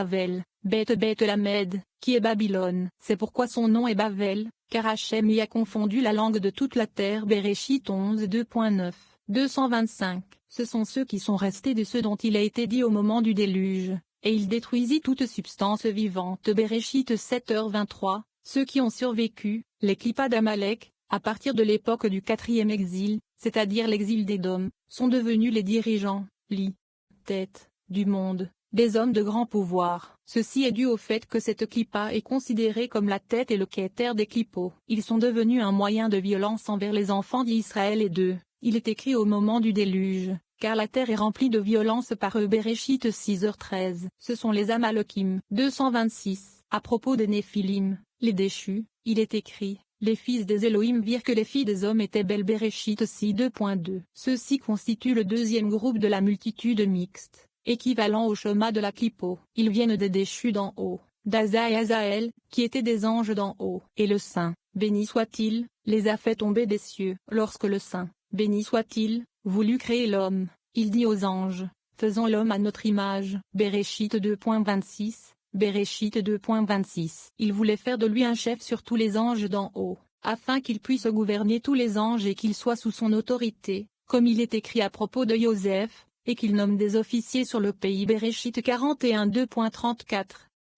Bavel, Beth Lamed, qui est Babylone. C'est pourquoi son nom est Bavel, car Hachem y a confondu la langue de toute la terre. Bereshit 11 2.9, 225. Ce sont ceux qui sont restés de ceux dont il a été dit au moment du déluge, et il détruisit toute substance vivante. Bereshit 7h23. Ceux qui ont survécu, les Klippa d'Amalek, à partir de l'époque du 4e exil, c'est-à-dire l'exil d'Édom, sont devenus les dirigeants, tête, du monde, des hommes de grand pouvoir. Ceci est dû au fait que cette Klippa est considérée comme la tête et le Keter des Klippos. Ils sont devenus un moyen de violence envers les enfants d'Israël et d'eux. Il est écrit au moment du déluge, car la terre est remplie de violence par eux. Bereshit 6h13. Ce sont les Amalekim. 226. À propos des Néphilim, les déchus, il est écrit, les fils des Elohim virent que les filles des hommes étaient belles. Bereshit 6 2.2. Ceux-ci constituent le deuxième groupe de la multitude mixte, équivalent au Shema de la Klippo. Ils viennent des déchus d'en haut, d'Aza et Azaël, qui étaient des anges d'en haut. Et le Saint, béni soit-il, les a fait tomber des cieux. Lorsque le Saint, béni soit-il, voulut créer l'homme, il dit aux anges, faisons l'homme à notre image. Bereshit 2.26. Bereshit 2.26. Il voulait faire de lui un chef sur tous les anges d'en haut, afin qu'il puisse gouverner tous les anges et qu'il soit sous son autorité, comme il est écrit à propos de Joseph, et qu'il nomme des officiers sur le pays. Bereshit 41 2.34.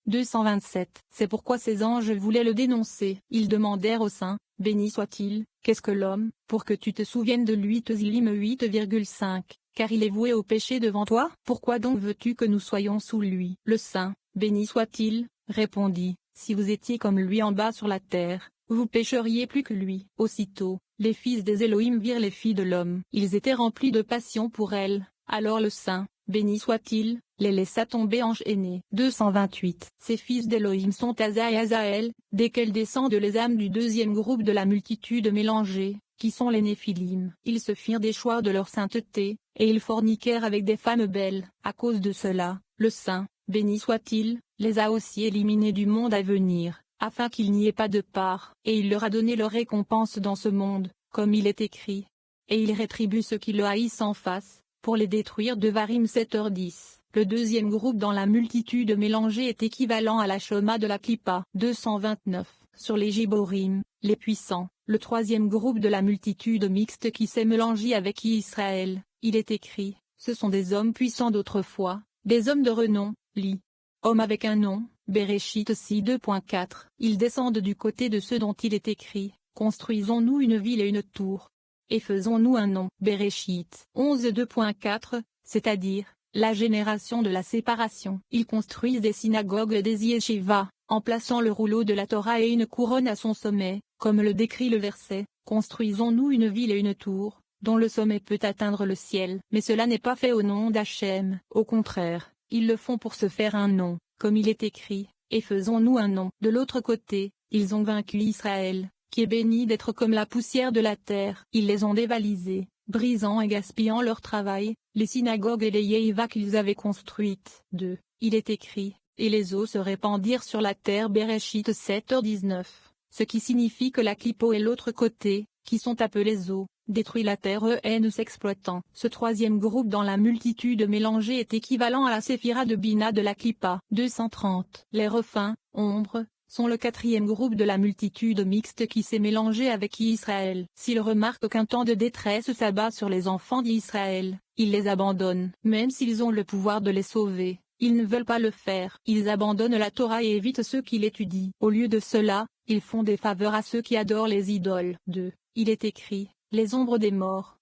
227. C'est pourquoi ces anges voulaient le dénoncer. Ils demandèrent au Saint, béni soit-il, qu'est-ce que l'homme, pour que tu te souviennes de lui. Tesilim 8,5. Car il est voué au péché devant toi. Pourquoi donc veux-tu que nous soyons sous lui? Le Saint, béni soit-il, répondit, si vous étiez comme lui en bas sur la terre, vous pécheriez plus que lui. Aussitôt, les fils des Elohim virent les filles de l'homme. Ils étaient remplis de passion pour elles. Alors le Saint, béni soit-il, les laissa tomber enchaînés. 228. Ces fils d'Elohim sont Aza et Azaël, desquels descendent les âmes du deuxième groupe de la multitude mélangée, qui sont les Néphilim. Ils se firent déchoir de leur sainteté, et ils forniquèrent avec des femmes belles. À cause de cela, le Saint, béni soit-il, les a aussi éliminés du monde à venir, afin qu'il n'y ait pas de part. Et il leur a donné leur récompense dans ce monde, comme il est écrit. Et il rétribue ceux qui le haïssent en face, pour les détruire. Devarim 7h10. Le deuxième groupe dans la multitude mélangée est équivalent à la Shema de la Klippa. 229. Sur les Giborim, les puissants, le troisième groupe de la multitude mixte qui s'est mélangé avec Israël, il est écrit, ce sont des hommes puissants d'autrefois, des hommes de renom, hommes avec un nom. Bereshit 6 2.4. Ils descendent du côté de ceux dont il est écrit, construisons-nous une ville et une tour, et faisons-nous un nom. Bereshit 11 2.4, c'est-à-dire, la génération de la séparation. Ils construisent des synagogues et des yeshivas, en plaçant le rouleau de la Torah et une couronne à son sommet, comme le décrit le verset, construisons-nous une ville et une tour, dont le sommet peut atteindre le ciel. Mais cela n'est pas fait au nom d'Hachem. Au contraire, ils le font pour se faire un nom, comme il est écrit, et faisons-nous un nom. De l'autre côté, ils ont vaincu Israël, qui est béni d'être comme la poussière de la terre. Ils les ont dévalisés, brisant et gaspillant leur travail, les synagogues et les yeshivas qu'ils avaient construites. 2. Il est écrit, et les eaux se répandirent sur la terre. Bereshit 7h19. Ce qui signifie que la Klippo et l'autre côté, qui sont appelés eaux, détruit la terre nous s'exploitant. Ce troisième groupe dans la multitude mélangée est équivalent à la séphira de Bina de la Klippa. 230. Les refins, ombres, sont le quatrième groupe de la multitude mixte qui s'est mélangé avec Israël. S'ils remarquent qu'un temps de détresse s'abat sur les enfants d'Israël, ils les abandonnent. Même s'ils ont le pouvoir de les sauver, ils ne veulent pas le faire. Ils abandonnent la Torah et évitent ceux qui l'étudient. Au lieu de cela, ils font des faveurs à ceux qui adorent les idoles. 2. Il est écrit, les ombres des morts,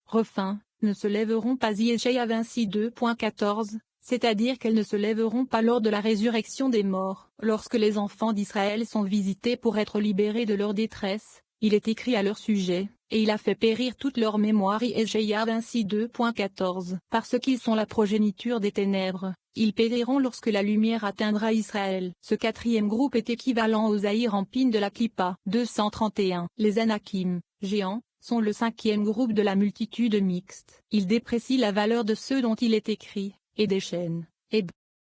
refins, ne se lèveront pas. Yeshaya 26 2.14. C'est-à-dire qu'elles ne se lèveront pas lors de la résurrection des morts. Lorsque les enfants d'Israël sont visités pour être libérés de leur détresse, il est écrit à leur sujet, et il a fait périr toute leur mémoire. Yeshaya 26 2.14. Parce qu'ils sont la progéniture des ténèbres, ils périront lorsque la lumière atteindra Israël. Ce quatrième groupe est équivalent aux Aïr-Ampin de la Klippa. 231. Les Anakim, géants, sont le cinquième groupe de la multitude mixte. Ils déprécient la valeur de ceux dont il est écrit, et des chaînes,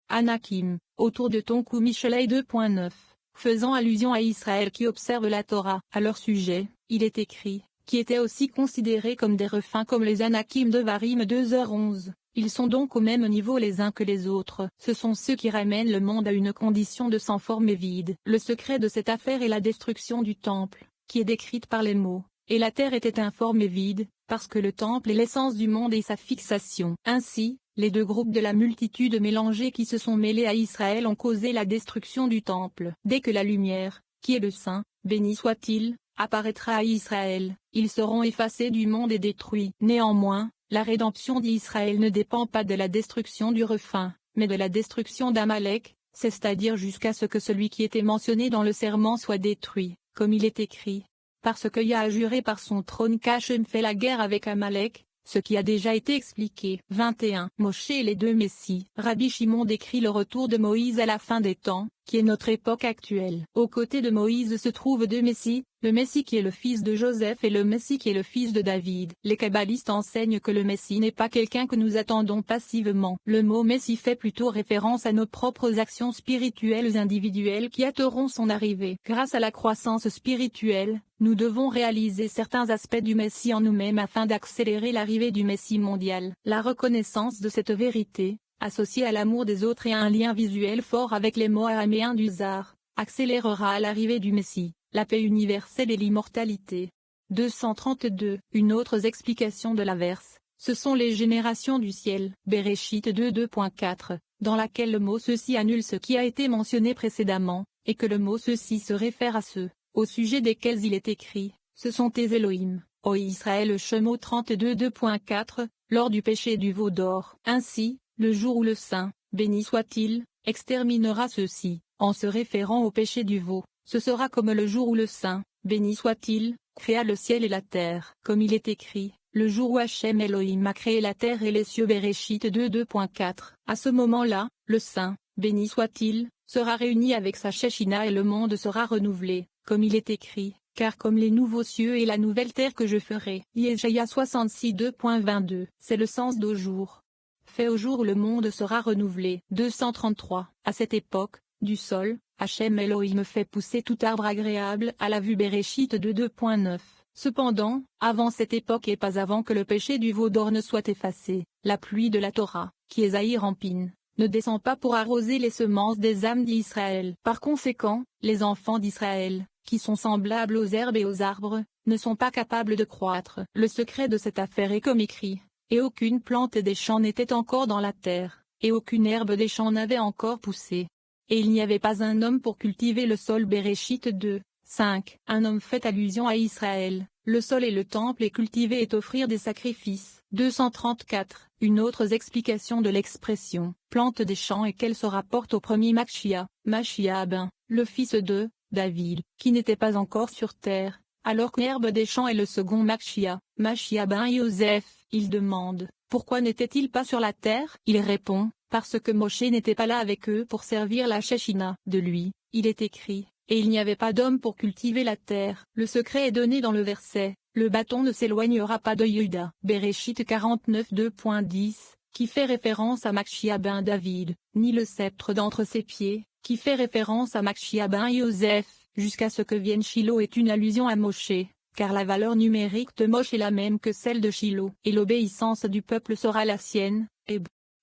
Anakim, autour de ton cou. Michelet 2.9, faisant allusion à Israël qui observe la Torah. À leur sujet, il est écrit, qui étaient aussi considérés comme des refins comme les Anakim. Devarim 2h11. Ils sont donc au même niveau les uns que les autres. Ce sont ceux qui ramènent le monde à une condition de sans forme et vide. Le secret de cette affaire est la destruction du temple, qui est décrite par les mots. Et la terre était informe et vide, parce que le temple est l'essence du monde et sa fixation. Ainsi, les deux groupes de la multitude mélangée qui se sont mêlés à Israël ont causé la destruction du temple. Dès que la lumière, qui est le Saint, béni soit-il, apparaîtra à Israël, ils seront effacés du monde et détruits. Néanmoins, la rédemption d'Israël ne dépend pas de la destruction du refin, mais de la destruction d'Amalek, c'est-à-dire jusqu'à ce que celui qui était mentionné dans le serment soit détruit, comme il est écrit. Parce que Yah a juré par son trône qu'Hachem fait la guerre avec Amalek, ce qui a déjà été expliqué. 21. Moshe et les deux Messies. Rabbi Shimon décrit le retour de Moïse à la fin des temps, qui est notre époque actuelle. Aux côtés de Moïse se trouvent deux Messies, le Messie qui est le fils de Joseph et le Messie qui est le fils de David. Les kabbalistes enseignent que le Messie n'est pas quelqu'un que nous attendons passivement. Le mot Messie fait plutôt référence à nos propres actions spirituelles individuelles qui hâteront son arrivée. Grâce à la croissance spirituelle, nous devons réaliser certains aspects du Messie en nous-mêmes afin d'accélérer l'arrivée du Messie mondial. La reconnaissance de cette vérité, associée à l'amour des autres et à un lien visuel fort avec les mots araméens du Zohar, accélérera l'arrivée du Messie, la paix universelle et l'immortalité. 232. Une autre explication de l'averse, ce sont les générations du ciel, Bereshit 2.4, dans laquelle le mot ceci annule ce qui a été mentionné précédemment, et que le mot ceci se réfère à ceux, au sujet desquels il est écrit, ce sont tes Elohim, ô Israël. Shemot 32.4, lors du péché du veau d'or. Ainsi, le jour où le Saint, béni soit-il, exterminera ceux-ci, en se référant au péché du veau, ce sera comme le jour où le Saint, béni soit-il, créa le ciel et la terre. Comme il est écrit, le jour où Hachem Elohim a créé la terre et les cieux. Bereshit 2.4. À ce moment-là, le Saint, béni soit-il, sera réuni avec sa Shechina et le monde sera renouvelé, comme il est écrit, car comme les nouveaux cieux et la nouvelle terre que je ferai. Yeshaïa 66 2.22. C'est le sens d'au jour. Fait au jour où le monde sera renouvelé. 233. À cette époque, du sol, Hachem Elohim fait pousser tout arbre agréable à la vue. Bereshit 2.9. Cependant, avant cette époque et pas avant que le péché du veau d'or ne soit effacé, la pluie de la Torah, qui est Zahir Ampin, ne descend pas pour arroser les semences des âmes d'Israël. Par conséquent, les enfants d'Israël, qui sont semblables aux herbes et aux arbres, ne sont pas capables de croître. Le secret de cette affaire est comme écrit, et aucune plante des champs n'était encore dans la terre, et aucune herbe des champs n'avait encore poussé. Et il n'y avait pas un homme pour cultiver le sol. Bereshit 2.5. Un homme fait allusion à Israël, le sol et le temple et cultiver et offrir des sacrifices. 234. Une autre explication de l'expression, plante des champs et qu'elle se rapporte au premier Machia, Machia ben, le fils de David, qui n'était pas encore sur terre, alors que l'herbe des champs est le second Machia, Machia ben Yosef. Il demande, pourquoi n'était-il pas sur la terre? Il répond, parce que Moshe n'était pas là avec eux pour servir la Shechina. De lui, il est écrit, et il n'y avait pas d'homme pour cultiver la terre. Le secret est donné dans le verset, le bâton ne s'éloignera pas de Juda. Bereshit 49 2.10, qui fait référence à Machia ben David, ni le sceptre d'entre ses pieds, qui fait référence à Machia ben Yosef, jusqu'à ce que vienne Shiloh est une allusion à Moshe, car la valeur numérique de Moshe est la même que celle de Shiloh, et l'obéissance du peuple sera la sienne.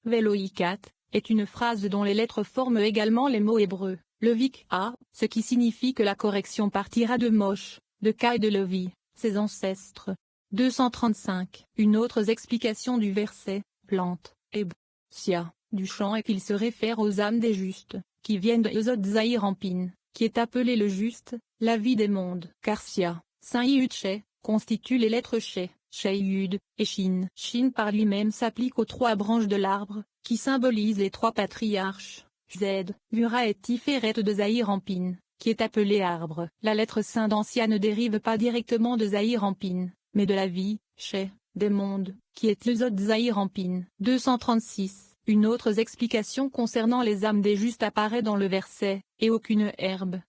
Veloïkat, est une phrase dont les lettres forment également les mots hébreux, Levik A, ce qui signifie que la correction partira de Moshe, de Ka et de Levi, ses ancêtres. 235. Une autre explication du verset, plante, Sia, du champ et qu'il se réfère aux âmes des justes, qui viennent de Yesod Zahir Ampin, qui est appelé le juste, la vie des mondes. Car Sia, Saint Yud Shé, constitue les lettres Shé, Shé Yud, et Shin. Shin par lui-même s'applique aux trois branches de l'arbre, qui symbolisent les trois patriarches, Z, Vura et Tiferet de Zahir Ampin, qui est appelé arbre. La lettre Saint d'Ancia ne dérive pas directement de Zahir Ampin, mais de la vie, Shé, des mondes, qui est Yesod Zahir Ampin. 236. Une autre explication concernant les âmes des justes apparaît dans le verset, et aucune herbe,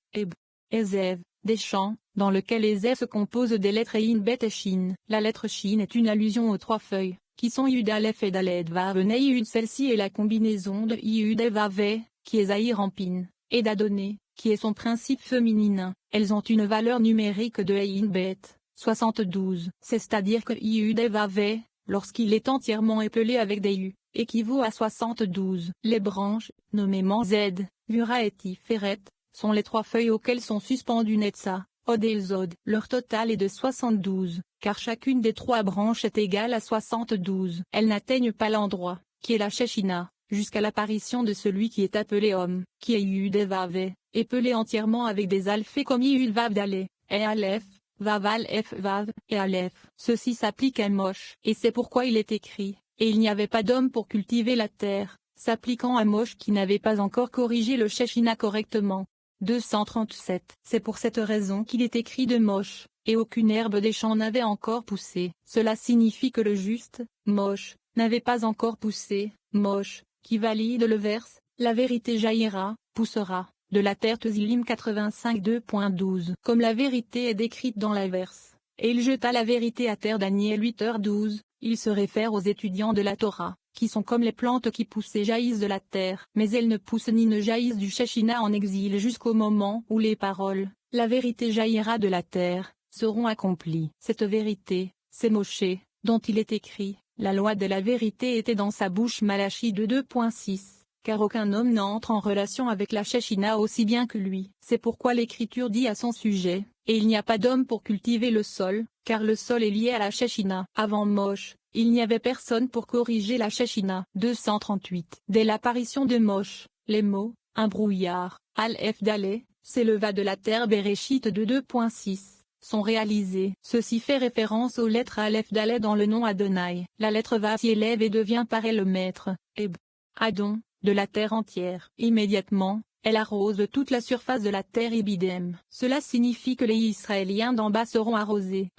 Ezev, des champs, dans lequel Ezev se compose des lettres In Bet et Shin. La lettre Shin est une allusion aux trois feuilles, qui sont Yud Aleph et Daled Vav Ney Yud. Celle-ci est la combinaison de Yud et Vav, qui est Zahir Ampin, et d'Adoné, qui est son principe féminin. Elles ont une valeur numérique de In Bet, 72. C'est-à-dire que Yud et Vav, lorsqu'il est entièrement épelé avec des U, équivaut à 72. Les branches, nommément Z, Vura et Tiferet, sont les 3 feuilles auxquelles sont suspendues Netza, Od et Zod. Leur total est de 72, car chacune des 3 branches est égale à 72. Elles n'atteignent pas l'endroit, qui est la Shechina, jusqu'à l'apparition de celui qui est appelé homme, qui est Yud et Vav, et pelé entièrement avec des alphées comme Yud Vav Dalé, et Aleph, Vav Aleph Vav, et Aleph. Ceci s'applique à Mosh. Et c'est pourquoi il est écrit, et il n'y avait pas d'homme pour cultiver la terre, s'appliquant à Mosh qui n'avait pas encore corrigé le Shechina correctement. 237. C'est pour cette raison qu'il est écrit de Mosh, et aucune herbe des champs n'avait encore poussé. Cela signifie que le juste, Mosh, n'avait pas encore poussé. Mosh, qui valide le verse, la vérité jaillira, poussera, de la terre. Tzilim 85 2.12. Comme la vérité est décrite dans la verse, et il jeta la vérité à terre. Daniel 8h12, il se réfère aux étudiants de la Torah, qui sont comme les plantes qui poussent et jaillissent de la terre, mais elles ne poussent ni ne jaillissent du Shechina en exil jusqu'au moment où les paroles, la vérité jaillira de la terre, seront accomplies. Cette vérité, c'est Moshe, dont il est écrit, la loi de la vérité était dans sa bouche. Malachie 2.6. Car aucun homme n'entre en relation avec la Shechina aussi bien que lui. C'est pourquoi l'Écriture dit à son sujet, et il n'y a pas d'homme pour cultiver le sol, car le sol est lié à la Shechina. Avant Mosh, il n'y avait personne pour corriger la Shechina. 238. Dès l'apparition de Mosh, les mots, un brouillard, Aleph Dalé, s'éleva de la terre. Bereshit 2.6. sont réalisés. Ceci fait référence aux lettres Aleph Dalé dans le nom Adonai. La lettre Vav s'y élève et devient pareil le maître, Eb, Adon, de la terre entière. Immédiatement, elle arrose toute la surface de la terre Ibidem. Cela signifie que les Israéliens d'en bas seront arrosés.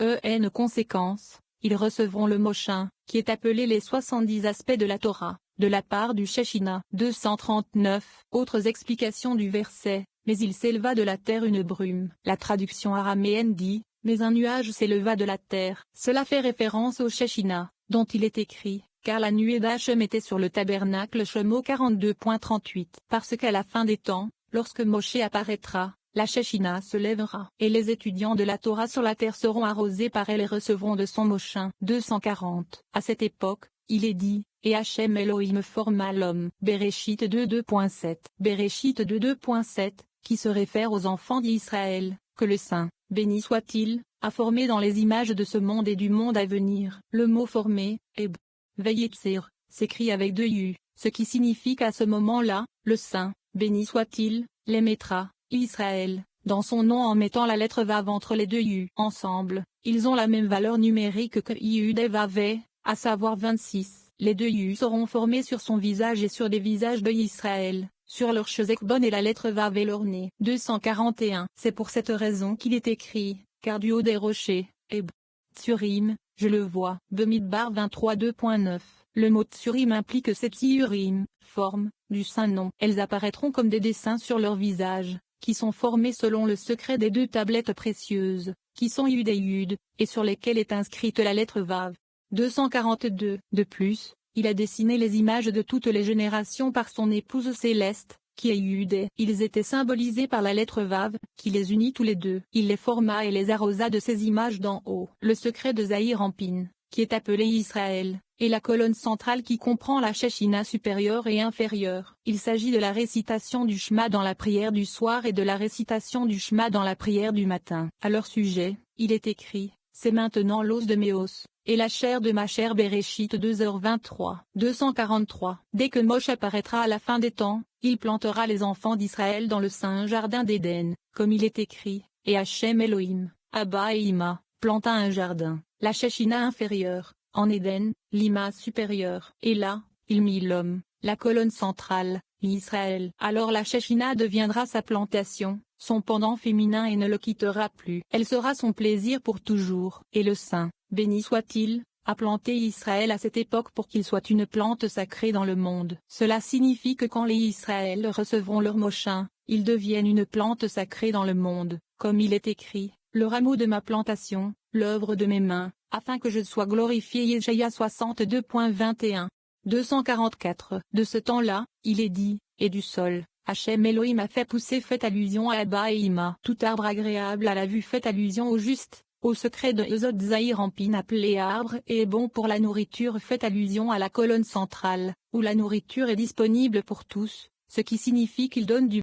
Conséquence, ils recevront le Moshin, qui est appelé les 70 aspects de la Torah, de la part du Shechina. 239. Autres explications du verset, mais il s'éleva de la terre une brume. La traduction araméenne dit, mais un nuage s'éleva de la terre. Cela fait référence au Shechina, dont il est écrit, car la nuée d'Hachem était sur le tabernacle. Shemo 42.38. Parce qu'à la fin des temps, lorsque Moshe apparaîtra, la Shechina se lèvera, et les étudiants de la Torah sur la terre seront arrosés par elle et recevront de son Moshin. 240. À cette époque, il est dit, et Hachem Elohim forma l'homme. Bereshit 2.7. Bereshit 2.7, qui se réfère aux enfants d'Israël, que le Saint, béni soit-il, a formé dans les images de ce monde et du monde à venir. Le mot formé, Eb, Veyetsir, s'écrit avec 2 U, ce qui signifie qu'à ce moment-là, le Saint, béni soit-il, les mettra, Israël, dans son nom en mettant la lettre Vav entre les 2 U. Ensemble, ils ont la même valeur numérique que Yud et Vav, à savoir 26. Les 2 U seront formés sur son visage et sur les visages de Israël, sur leur chezekbon et la lettre Vav et leur nez. 241. C'est pour cette raison qu'il est écrit, car du haut des rochers, Eb, Tsurim, je le vois. Bemidbar 23 2.9. Le mot Tsurim implique cette Tsurim, forme, du saint nom. Elles apparaîtront comme des dessins sur leur visage, qui sont formés selon le secret des 2 tablettes précieuses, qui sont Yud et Yud, et sur lesquelles est inscrite la lettre Vav. 242. De plus, il a dessiné les images de toutes les générations par son épouse céleste, qui est Yud. Ils étaient symbolisés par la lettre Vav, qui les unit tous les 2. Il les forma et les arrosa de ces images d'en haut. Le secret de Zahir Ampin, qui est appelé Israël, et la colonne centrale qui comprend la Shechina supérieure et inférieure. Il s'agit de la récitation du Shema dans la prière du soir et de la récitation du Shema dans la prière du matin. À leur sujet, il est écrit, c'est maintenant l'os de mes os, et la chair de ma chair. Bereshit 2h23. 243. Dès que Moshe apparaîtra à la fin des temps, il plantera les enfants d'Israël dans le saint jardin d'Éden, comme il est écrit, et Hachem Elohim, Abba et Ima, planta un jardin, la Shechina inférieure, en Éden, l'Ima supérieure, et là, il mit l'homme, la colonne centrale, Israël. Alors la Shechina deviendra sa plantation, son pendant féminin et ne le quittera plus. Elle sera son plaisir pour toujours. Et le Saint, béni soit-il, a planté Israël à cette époque pour qu'il soit une plante sacrée dans le monde. Cela signifie que quand les Israël recevront leur Moshin, ils deviennent une plante sacrée dans le monde, comme il est écrit, le rameau de ma plantation, l'œuvre de mes mains, afin que je sois glorifié. Yeshaïa 62.21. 244. De ce temps-là, il est dit, et du sol, Hachem Elohim a fait pousser. Fait allusion à Abba et Ima. Tout arbre agréable à la vue fait allusion au juste, au secret de Yesod Zahir Ampin appelé arbre et est bon pour la nourriture fait allusion à la colonne centrale, où la nourriture est disponible pour tous, ce qui signifie qu'il donne du